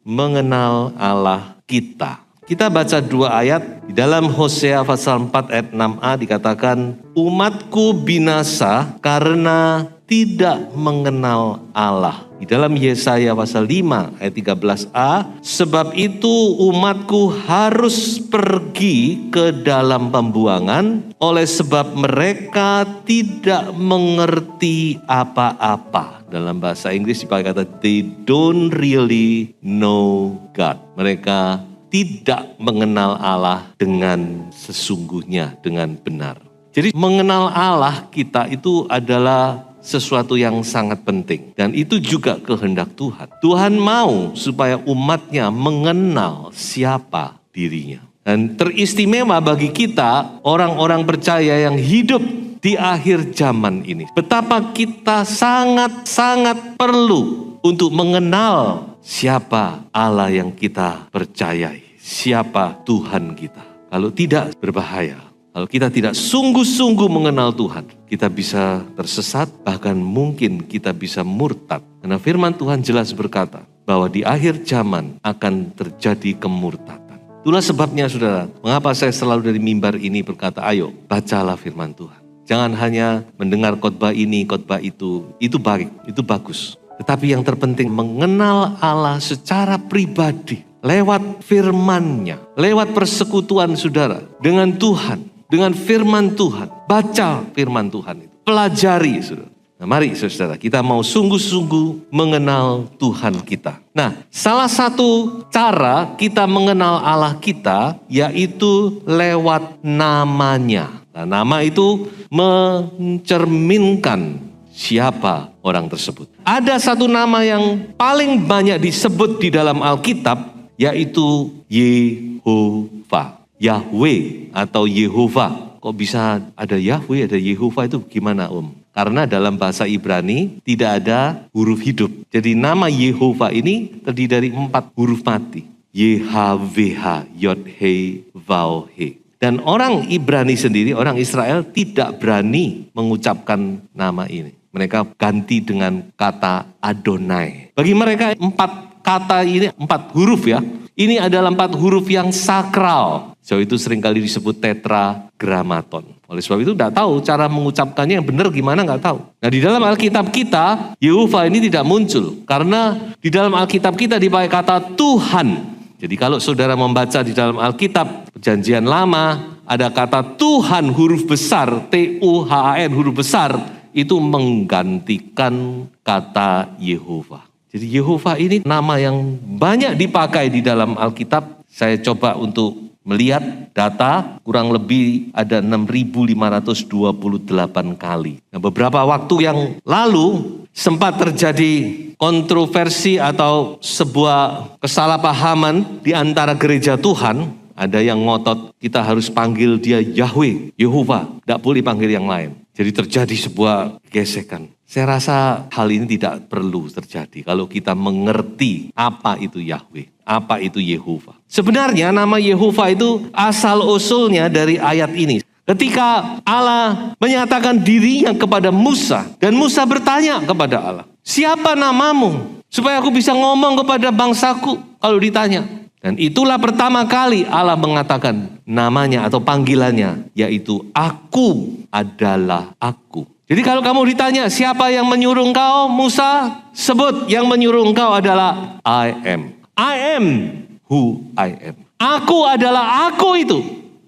Mengenal Allah kita. Kita baca 2 ayat. Di dalam Hosea pasal 4 ayat 6a dikatakan, umatku binasa karena tidak mengenal Allah. Di dalam Yesaya pasal 5 ayat 13a, sebab itu umatku harus pergi ke dalam pembuangan oleh sebab mereka tidak mengerti apa-apa. Dalam bahasa Inggris dipakai kata they don't really know God. Mereka tidak mengenal Allah dengan sesungguhnya, dengan benar. Jadi mengenal Allah kita itu adalah sesuatu yang sangat penting. Dan itu juga kehendak Tuhan. Tuhan mau supaya umatnya mengenal siapa dirinya. Dan teristimewa bagi kita, orang-orang percaya yang hidup di akhir zaman ini. Betapa kita sangat-sangat perlu untuk mengenal siapa Allah yang kita percayai. Siapa Tuhan kita. Kalau tidak, berbahaya. Kalau kita tidak sungguh-sungguh mengenal Tuhan, kita bisa tersesat, bahkan mungkin kita bisa murtad. Karena firman Tuhan jelas berkata bahwa di akhir zaman akan terjadi kemurtadan. Itulah sebabnya saudara, mengapa saya selalu dari mimbar ini berkata, ayo bacalah firman Tuhan. Jangan hanya mendengar khotbah ini, khotbah itu baik, itu bagus. Tetapi yang terpenting mengenal Allah secara pribadi, lewat firman-Nya, lewat persekutuan saudara dengan Tuhan, dengan firman Tuhan. Baca firman Tuhan itu, pelajari saudara. Nah, mari saudara, kita mau sungguh-sungguh mengenal Tuhan kita. Nah, salah satu cara kita mengenal Allah kita yaitu lewat namanya. Nah, nama itu mencerminkan siapa orang tersebut. Ada satu nama yang paling banyak disebut di dalam Alkitab, yaitu Yehovah. Yahweh atau Yehovah. Kok bisa ada Yahweh, ada Yehovah, itu gimana Om? Karena dalam bahasa Ibrani tidak ada huruf hidup. Jadi nama Yehovah ini terdiri dari 4 huruf mati. YHWH, Yod-He, Vav-He. Dan orang Ibrani sendiri, orang Israel tidak berani mengucapkan nama ini. Mereka ganti dengan kata Adonai. Bagi mereka 4 kata ini, 4 huruf ya. Ini adalah 4 huruf yang sakral. So itu seringkali disebut tetragrammaton. Oleh sebab itu tidak tahu cara mengucapkannya yang benar gimana, nggak tahu. Nah di dalam Alkitab kita, Yehovah ini tidak muncul. Karena di dalam Alkitab kita dipakai kata Tuhan. Jadi kalau saudara membaca di dalam Alkitab Perjanjian Lama, ada kata Tuhan huruf besar, T-U-H-A-N huruf besar, itu menggantikan kata Yehovah. Jadi Yehovah ini nama yang banyak dipakai di dalam Alkitab. Saya coba untuk melihat data, kurang lebih ada 6.528 kali. Nah, beberapa waktu yang lalu sempat terjadi kontroversi atau sebuah kesalahpahaman di antara gereja Tuhan. Ada yang ngotot kita harus panggil dia Yahweh, Yehovah, tidak boleh panggil yang lain. Jadi terjadi sebuah gesekan. Saya rasa hal ini tidak perlu terjadi kalau kita mengerti apa itu Yahweh, apa itu Yehovah. Sebenarnya nama Yehovah itu asal usulnya dari ayat ini. Ketika Allah menyatakan dirinya kepada Musa dan Musa bertanya kepada Allah, siapa namamu? Supaya aku bisa ngomong kepada bangsaku kalau ditanya. Dan itulah pertama kali Allah mengatakan namanya atau panggilannya, yaitu Aku adalah Aku. Jadi kalau kamu ditanya siapa yang menyuruh engkau, Musa, sebut yang menyuruh engkau adalah I am. I am who I am. Aku adalah Aku itu.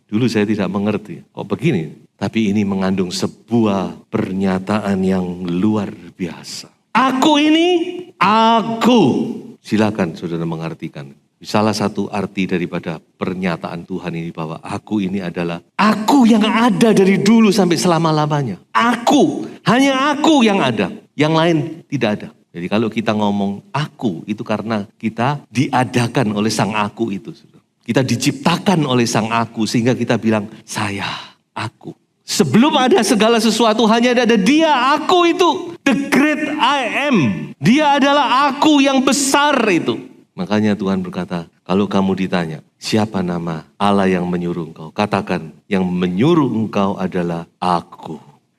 Dulu saya tidak mengerti, kok begini? Tapi ini mengandung sebuah pernyataan yang luar biasa. Aku ini, Aku. Silakan saudara mengartikan. Salah satu arti daripada pernyataan Tuhan ini bahwa Aku ini adalah Aku yang ada dari dulu sampai selama-lamanya. Aku, hanya Aku yang ada. Yang lain tidak ada. Jadi kalau kita ngomong aku, itu karena kita diadakan oleh sang aku itu. Kita diciptakan oleh sang aku sehingga kita bilang saya, aku. Sebelum ada segala sesuatu hanya ada dia, aku itu. The great I am. Dia adalah aku yang besar itu. Makanya Tuhan berkata, kalau kamu ditanya, siapa nama Allah yang menyuruh engkau? Katakan, yang menyuruh engkau adalah aku.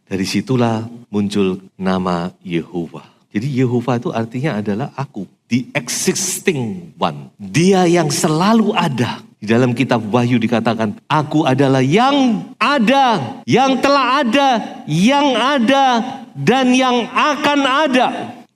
Dari situlah muncul nama Yehovah. Jadi Yehovah itu artinya adalah aku. The existing one. Dia yang selalu ada. Di dalam kitab Wahyu dikatakan, aku adalah yang ada, yang telah ada, yang ada, dan yang akan ada.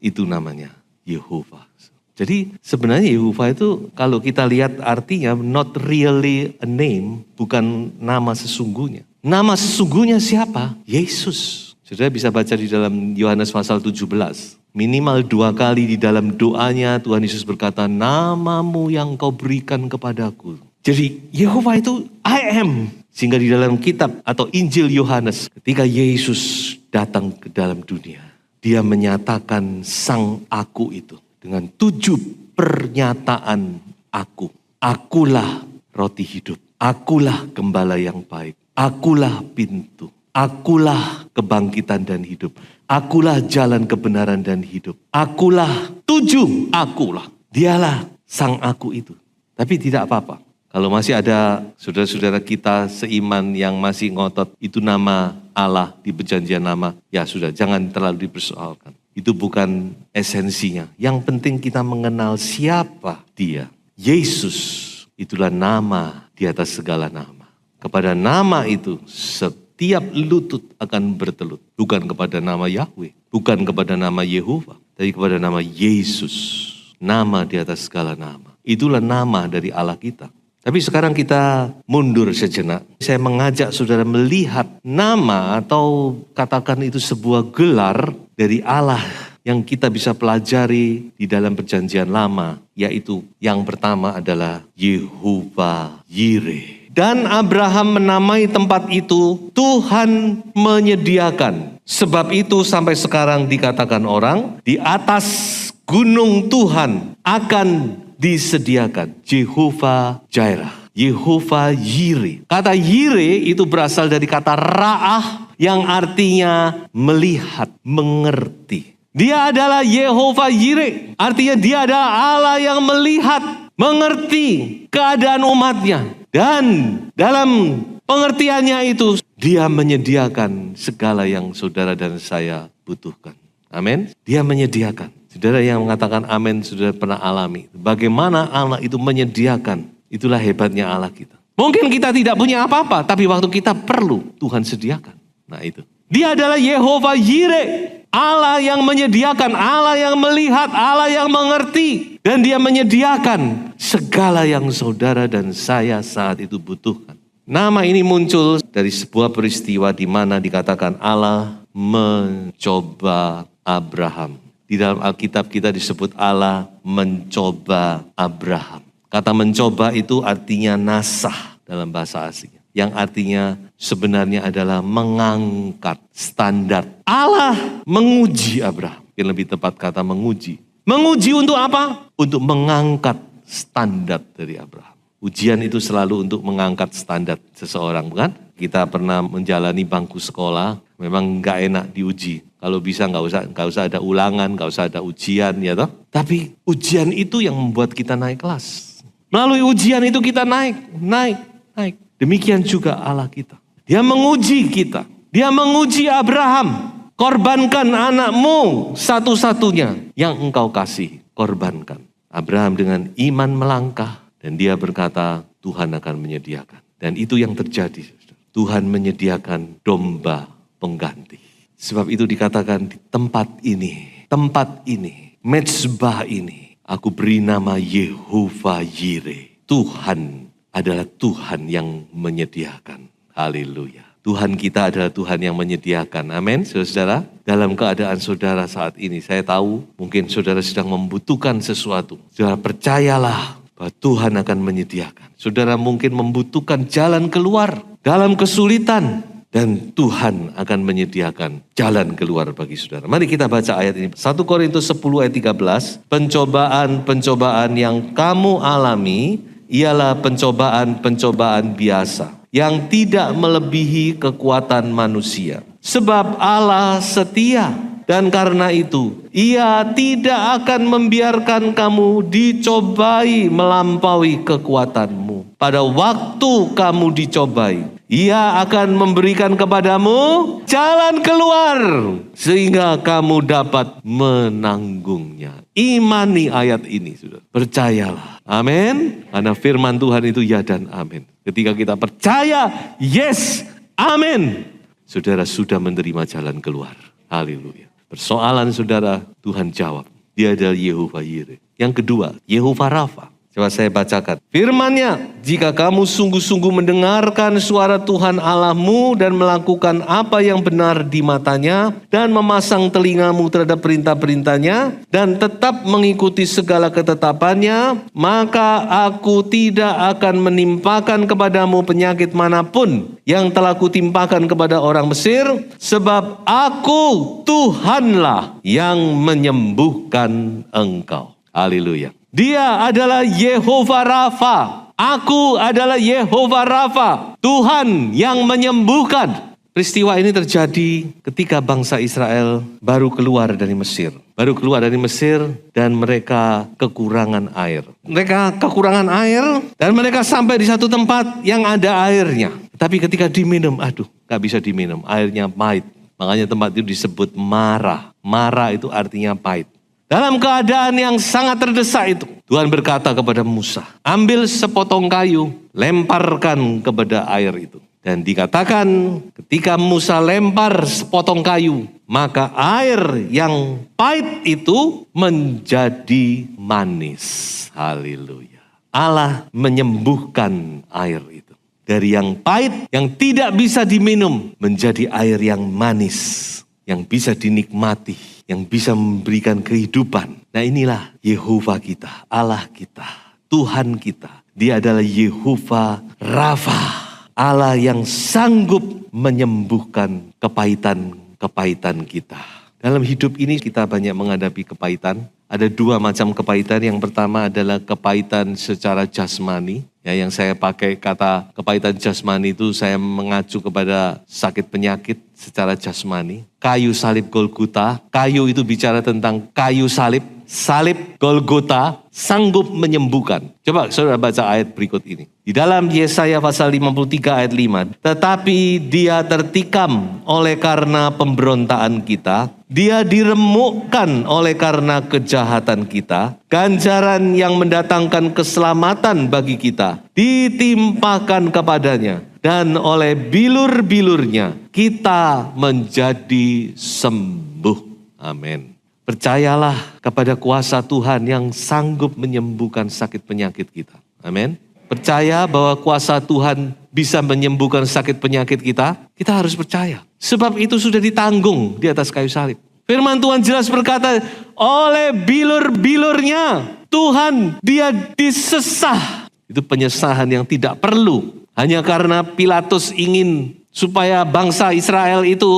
Itu namanya Yehovah. Jadi sebenarnya Yehovah itu kalau kita lihat artinya not really a name, bukan nama sesungguhnya. Nama sesungguhnya siapa? Yesus. Saudara bisa baca di dalam Yohanes pasal 17. Minimal 2 kali di dalam doanya Tuhan Yesus berkata, namamu yang kau berikan kepadaku. Jadi Yehovah itu I am. Sehingga di dalam kitab atau Injil Yohanes, ketika Yesus datang ke dalam dunia, dia menyatakan sang aku itu dengan 7 pernyataan aku. Akulah roti hidup. Akulah gembala yang baik. Akulah pintu. Akulah kebangkitan dan hidup. Akulah jalan kebenaran dan hidup. Akulah 7. Akulah. Dialah sang aku itu. Tapi tidak apa-apa. Kalau masih ada saudara-saudara kita seiman yang masih ngotot itu nama Allah di perjanjian lama, ya sudah jangan terlalu dipersoalkan. Itu bukan esensinya. Yang penting kita mengenal siapa dia. Yesus itulah nama di atas segala nama. Kepada nama itu setiap lutut akan bertelut. Bukan kepada nama Yahweh, bukan kepada nama Yehovah, tapi kepada nama Yesus. Nama di atas segala nama. Itulah nama dari Allah kita. Tapi sekarang kita mundur sejenak. Saya mengajak saudara melihat nama atau katakan itu sebuah gelar dari Allah yang kita bisa pelajari di dalam perjanjian lama. Yaitu yang pertama adalah Yehovah Yireh. Dan Abraham menamai tempat itu Tuhan menyediakan. Sebab itu sampai sekarang dikatakan orang di atas gunung Tuhan akan disediakan. Jehovah Jireh, Yehovah Yireh. Kata Yireh itu berasal dari kata ra'ah yang artinya melihat, mengerti. Dia adalah Yehovah Yireh. Artinya dia adalah Allah yang melihat, mengerti keadaan umatnya. Dan dalam pengertiannya itu dia menyediakan segala yang saudara dan saya butuhkan. Amin. Dia menyediakan. Saudara yang mengatakan amin, saudara pernah alami. Bagaimana Allah itu menyediakan. Itulah hebatnya Allah kita. Mungkin kita tidak punya apa-apa, tapi waktu kita perlu, Tuhan sediakan. Nah itu. Dia adalah Yehovah Yireh. Allah yang menyediakan, Allah yang melihat, Allah yang mengerti. Dan dia menyediakan segala yang saudara dan saya saat itu butuhkan. Nama ini muncul dari sebuah peristiwa di mana dikatakan Allah mencoba Abraham. Di dalam Alkitab kita disebut Allah mencoba Abraham. Kata mencoba itu artinya nasah dalam bahasa aslinya. Yang artinya sebenarnya adalah mengangkat standar. Allah menguji Abraham. Yang lebih tepat kata menguji. Menguji untuk apa? Untuk mengangkat standar dari Abraham. Ujian itu selalu untuk mengangkat standar seseorang, bukan? Kita pernah menjalani bangku sekolah, memang gak enak diuji. Kalau bisa nggak usah ada ulangan, nggak usah ada ujian, ya toh. Tapi ujian itu yang membuat kita naik kelas. Melalui ujian itu kita naik. Demikian juga Allah kita. Dia menguji kita. Dia menguji Abraham. Korbankan anakmu satu-satunya yang engkau kasih. Korbankan. Abraham dengan iman melangkah. Dan dia berkata, Tuhan akan menyediakan. Dan itu yang terjadi. Tuhan menyediakan domba pengganti. Sebab itu dikatakan di tempat ini, mezbah ini, aku beri nama Yehovah Yireh. Tuhan adalah Tuhan yang menyediakan. Haleluya. Tuhan kita adalah Tuhan yang menyediakan. Amin, saudara-saudara. Dalam keadaan saudara saat ini, saya tahu mungkin saudara sedang membutuhkan sesuatu. Saudara percayalah bahwa Tuhan akan menyediakan. Saudara mungkin membutuhkan jalan keluar dalam kesulitan. Dan Tuhan akan menyediakan jalan keluar bagi saudara. Mari kita baca ayat ini. 1 Korintus 10 ayat 13. Pencobaan-pencobaan yang kamu alami ialah pencobaan-pencobaan biasa, yang tidak melebihi kekuatan manusia. Sebab Allah setia, dan karena itu Ia tidak akan membiarkan kamu dicobai melampaui kekuatanmu. Pada waktu kamu dicobai, Ia akan memberikan kepadamu jalan keluar sehingga kamu dapat menanggungnya. Imani ayat ini, saudara. Percayalah. Amin. Karena firman Tuhan itu ya dan amin. Ketika kita percaya, yes, amin, saudara sudah menerima jalan keluar. Haleluya. Persoalan saudara, Tuhan jawab. Dia adalah Yehova Yireh. Yang kedua, Yehova Rafa. Coba saya bacakan. Firman-Nya, jika kamu sungguh-sungguh mendengarkan suara Tuhan Allahmu dan melakukan apa yang benar di matanya dan memasang telingamu terhadap perintah-perintahnya dan tetap mengikuti segala ketetapannya, maka aku tidak akan menimpakan kepadamu penyakit manapun yang telah kutimpakan kepada orang Mesir, sebab aku Tuhanlah yang menyembuhkan engkau. Haleluya. Dia adalah Yehova Rafa. Aku adalah Yehova Rafa. Tuhan yang menyembuhkan. Peristiwa ini terjadi ketika bangsa Israel baru keluar dari Mesir. Baru keluar dari Mesir dan mereka kekurangan air. Mereka kekurangan air dan mereka sampai di satu tempat yang ada airnya. Tapi ketika diminum, gak bisa diminum. Airnya pahit. Makanya tempat itu disebut Mara. Mara itu artinya pahit. Dalam keadaan yang sangat terdesak itu, Tuhan berkata kepada Musa, ambil sepotong kayu, lemparkan kepada air itu. Dan dikatakan ketika Musa lempar sepotong kayu, maka air yang pahit itu menjadi manis. Haleluya. Allah menyembuhkan air itu. Dari yang pahit, yang tidak bisa diminum, menjadi air yang manis, yang bisa dinikmati, yang bisa memberikan kehidupan. Nah, inilah Yehova kita, Allah kita, Tuhan kita. Dia adalah Yehova Rafa, Allah yang sanggup menyembuhkan kepahitan kita. Dalam hidup ini kita banyak menghadapi kepahitan. Ada dua macam kepahitan. Yang pertama adalah kepahitan secara jasmani. Ya, yang saya pakai kata kepahitan jasmani itu saya mengacu kepada sakit penyakit secara jasmani. Kayu salib Golgota, kayu itu bicara tentang kayu salib. Salib Golgota sanggup menyembuhkan. Coba saudara baca ayat berikut ini. Di dalam Yesaya pasal 53 ayat 5. Tetapi dia tertikam oleh karena pemberontaan kita. Dia diremukkan oleh karena kejahatan kita. Ganjaran yang mendatangkan keselamatan bagi kita ditimpakan kepadanya. Dan oleh bilur-bilurnya kita menjadi sembuh. Amin. Percayalah kepada kuasa Tuhan yang sanggup menyembuhkan sakit penyakit kita. Amin. Percaya bahwa kuasa Tuhan bisa menyembuhkan sakit penyakit kita. Kita harus percaya. Sebab itu sudah ditanggung di atas kayu salib. Firman Tuhan jelas berkata, oleh bilur-bilurnya Tuhan dia disesah. Itu penyesahan yang tidak perlu. Hanya karena Pilatus ingin supaya bangsa Israel itu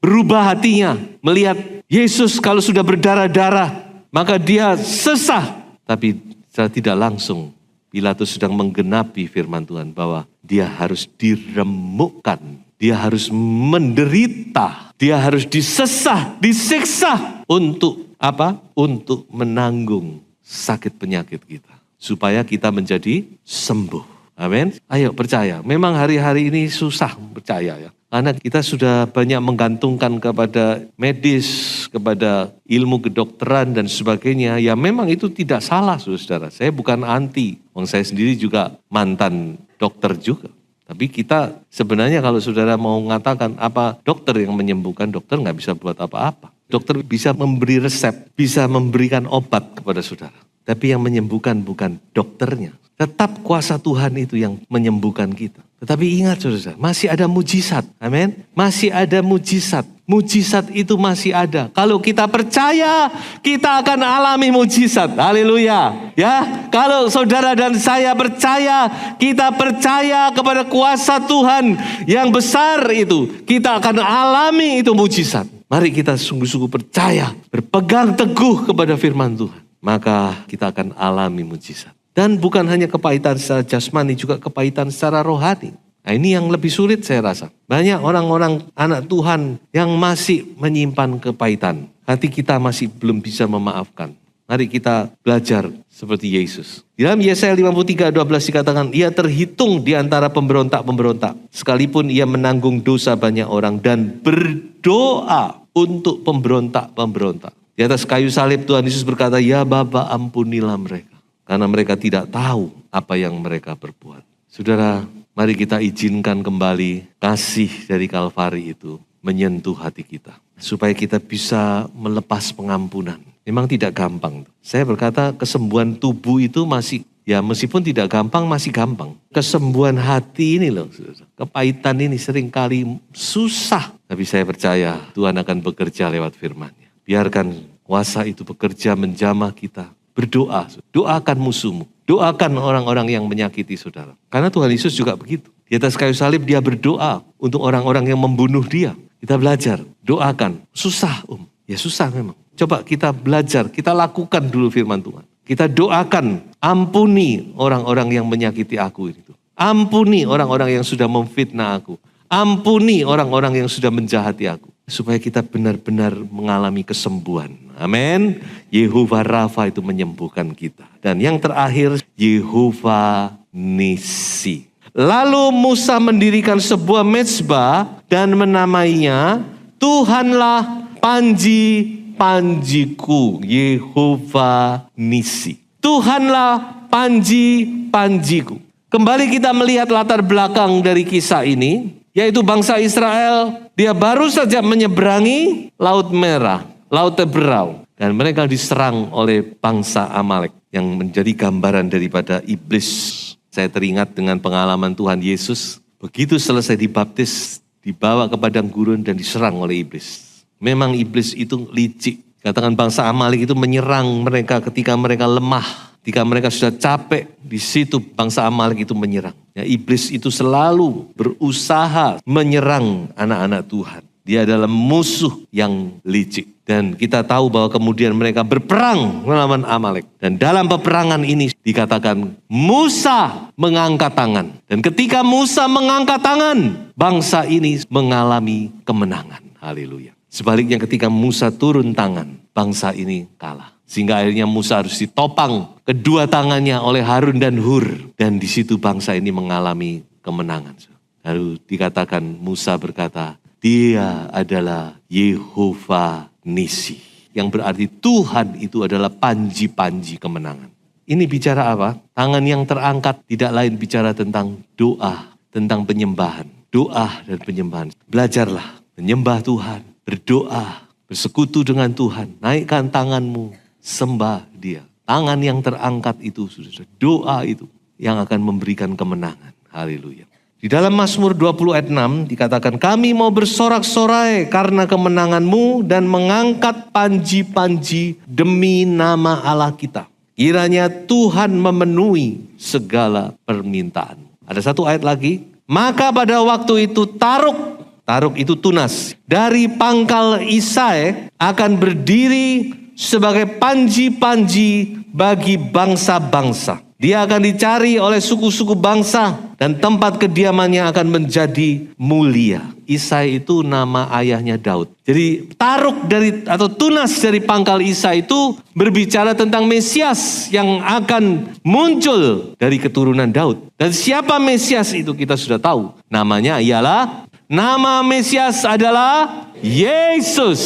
berubah hatinya. Melihat Yesus kalau sudah berdarah-darah, maka dia sesah. Tapi secara tidak langsung, Pilatus sedang menggenapi firman Tuhan bahwa dia harus diremukkan. Dia harus menderita. Dia harus disesah, disiksa. Untuk apa? Untuk menanggung sakit penyakit kita. Supaya kita menjadi sembuh. Amin. Ayo percaya. Memang hari-hari ini susah percaya ya. Karena kita sudah banyak menggantungkan kepada medis, kepada ilmu kedokteran dan sebagainya. Ya memang itu tidak salah saudara. Saya bukan anti. Saya sendiri juga mantan dokter juga. Tapi kita sebenarnya kalau saudara mau mengatakan apa dokter yang menyembuhkan, dokter nggak bisa buat apa-apa. Dokter bisa memberi resep, bisa memberikan obat kepada saudara. Tapi yang menyembuhkan bukan dokternya. Tetap kuasa Tuhan itu yang menyembuhkan kita. Tetapi ingat saudara, masih ada mujizat. Amin. Masih ada mujizat. Mujizat itu masih ada. Kalau kita percaya, kita akan alami mujizat. Haleluya. Ya, kalau saudara dan saya percaya, kita percaya kepada kuasa Tuhan yang besar itu, kita akan alami itu mujizat. Mari kita sungguh-sungguh percaya, berpegang teguh kepada firman Tuhan. Maka kita akan alami mujizat. Dan bukan hanya kepahitan secara jasmani, juga kepahitan secara rohani. Nah, ini yang lebih sulit saya rasa. Banyak orang-orang anak Tuhan yang masih menyimpan kepahitan. Hati kita masih belum bisa memaafkan. Mari kita belajar seperti Yesus. Di dalam Yesaya 53:12 dikatakan, ia terhitung di antara pemberontak-pemberontak. Sekalipun ia menanggung dosa banyak orang dan berdoa untuk pemberontak-pemberontak. Di atas kayu salib Tuhan Yesus berkata, ya Bapa ampunilah mereka. Karena mereka tidak tahu apa yang mereka berbuat. Saudara, mari kita izinkan kembali kasih dari Kalvari itu menyentuh hati kita. Supaya kita bisa melepas pengampunan. Memang tidak gampang. Saya berkata kesembuhan tubuh itu masih, ya meskipun tidak gampang, masih gampang. Kesembuhan hati ini loh, saudara. Kepahitan ini seringkali susah. Tapi saya percaya Tuhan akan bekerja lewat firman-Nya. Biarkan kuasa itu bekerja menjamah kita. Berdoa, doakan musuhmu. Doakan orang-orang yang menyakiti saudara. Karena Tuhan Yesus juga begitu. Di atas kayu salib dia berdoa untuk orang-orang yang membunuh dia. Kita belajar, doakan. Susah ya susah memang. Coba kita belajar, kita lakukan dulu firman Tuhan. Kita doakan, ampuni orang-orang yang menyakiti aku itu. Ampuni orang-orang yang sudah memfitnah aku. Ampuni orang-orang yang sudah menjahati aku. Supaya kita benar-benar mengalami kesembuhan. Amin. Yehovah Rafa itu menyembuhkan kita. Dan yang terakhir, Yehovah Nisi. Lalu Musa mendirikan sebuah mezbah dan menamainya Tuhanlah panji-panjiku. Yehovah Nisi. Tuhanlah panji-panjiku. Kembali kita melihat latar belakang dari kisah ini. Yaitu bangsa Israel, dia baru saja menyeberangi Laut Merah, Laut Teberau. Dan mereka diserang oleh bangsa Amalek yang menjadi gambaran daripada iblis. Saya teringat dengan pengalaman Tuhan Yesus. Begitu selesai dibaptis, dibawa ke padang gurun dan diserang oleh iblis. Memang iblis itu licik. Katakan bangsa Amalek itu menyerang mereka ketika mereka lemah. Ketika mereka sudah capek, di situ bangsa Amalek itu menyerang. Ya, iblis itu selalu berusaha menyerang anak-anak Tuhan. Dia adalah musuh yang licik. Dan kita tahu bahwa kemudian mereka berperang melawan Amalek. Dan dalam peperangan ini dikatakan Musa mengangkat tangan. Dan ketika Musa mengangkat tangan, bangsa ini mengalami kemenangan. Haleluya. Sebaliknya ketika Musa turun tangan, bangsa ini kalah. Sehingga akhirnya Musa harus ditopang kedua tangannya oleh Harun dan Hur. Dan di situ bangsa ini mengalami kemenangan. Lalu dikatakan Musa berkata, dia adalah Yehovah Nisi. Yang berarti Tuhan itu adalah panji-panji kemenangan. Ini bicara apa? Tangan yang terangkat tidak lain bicara tentang doa, tentang penyembahan. Doa dan penyembahan. Belajarlah menyembah Tuhan, berdoa, bersekutu dengan Tuhan. Naikkan tanganmu. Sembah dia. Tangan yang terangkat itu, doa itu yang akan memberikan kemenangan. Haleluya. Di dalam Mazmur 20 ayat 6 dikatakan, kami mau bersorak-sorai karena kemenanganmu dan mengangkat panji-panji demi nama Allah kita. Kiranya Tuhan memenuhi segala permintaan. Ada satu ayat lagi. Maka pada waktu itu Taruk itu tunas, dari pangkal Isai akan berdiri sebagai panji-panji bagi bangsa-bangsa. Dia akan dicari oleh suku-suku bangsa dan tempat kediamannya akan menjadi mulia. Isai itu nama ayahnya Daud. Jadi Taruk dari atau tunas dari pangkal Isai itu berbicara tentang Mesias yang akan muncul dari keturunan Daud. Dan siapa Mesias itu kita sudah tahu. Namanya ialah, nama Mesias adalah Yesus.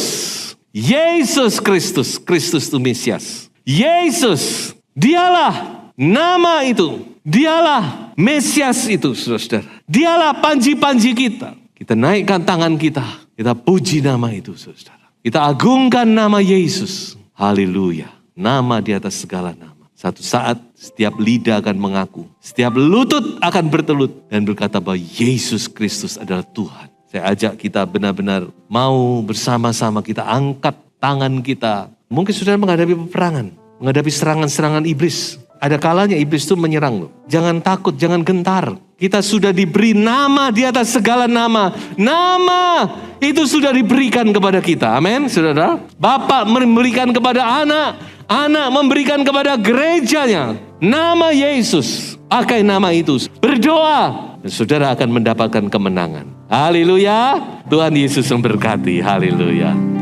Yesus Kristus. Kristus itu Mesias. Yesus, dialah nama itu. Dialah Mesias itu, saudara. Dialah panji-panji kita. Kita naikkan tangan kita. Kita puji nama itu, saudara. Kita agungkan nama Yesus. Haleluya. Nama di atas segala nama. Satu saat setiap lidah akan mengaku, setiap lutut akan bertelut dan berkata bahwa Yesus Kristus adalah Tuhan. Saya ajak kita benar-benar mau bersama-sama kita angkat tangan kita. Mungkin saudara menghadapi peperangan, menghadapi serangan-serangan iblis. Ada kalanya iblis itu menyerang loh. Jangan takut, jangan gentar. Kita sudah diberi nama di atas segala nama. Nama itu sudah diberikan kepada kita. Amin, saudara. Bapa memberikan kepada anak. Anak memberikan kepada gerejanya. Nama Yesus. Pakai nama itu. Berdoa. Dan saudara akan mendapatkan kemenangan. Haleluya. Tuhan Yesus memberkati. Haleluya.